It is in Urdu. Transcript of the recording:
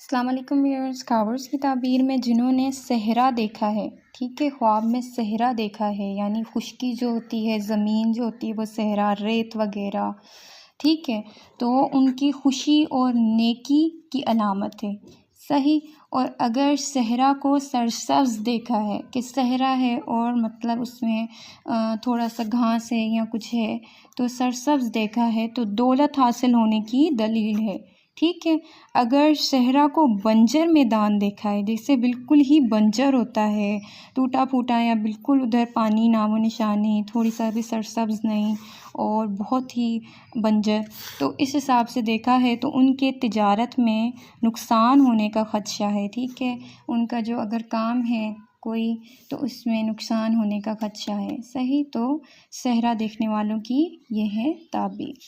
السلام علیکم ویورز، کاورز کی تعبیر میں جنہوں نے صحرا دیکھا ہے، ٹھیک ہے، خواب میں صحرا دیکھا ہے، یعنی خشکی جو ہوتی ہے، زمین جو ہوتی ہے وہ صحرا، ریت وغیرہ، ٹھیک ہے، تو ان کی خوشی اور نیکی کی علامت ہے، صحیح۔ اور اگر صحرا کو سرسبز دیکھا ہے کہ صحرا ہے اور مطلب اس میں تھوڑا سا گھاس ہے یا کچھ ہے، تو سرسبز دیکھا ہے تو دولت حاصل ہونے کی دلیل ہے، ٹھیک ہے۔ اگر صحرا کو بنجر میدان دیکھا ہے، جیسے بالکل ہی بنجر ہوتا ہے، ٹوٹا پھوٹا یا بالکل ادھر پانی نام و نشان نہیں، تھوڑی سا بھی سرسبز نہیں اور بہت ہی بنجر، تو اس حساب سے دیکھا ہے تو ان کے تجارت میں نقصان ہونے کا خدشہ ہے، ٹھیک ہے۔ ان کا جو اگر کام ہے کوئی تو اس میں نقصان ہونے کا خدشہ ہے، صحیح۔ تو صحرا دیکھنے والوں کی یہ ہے تعبیر۔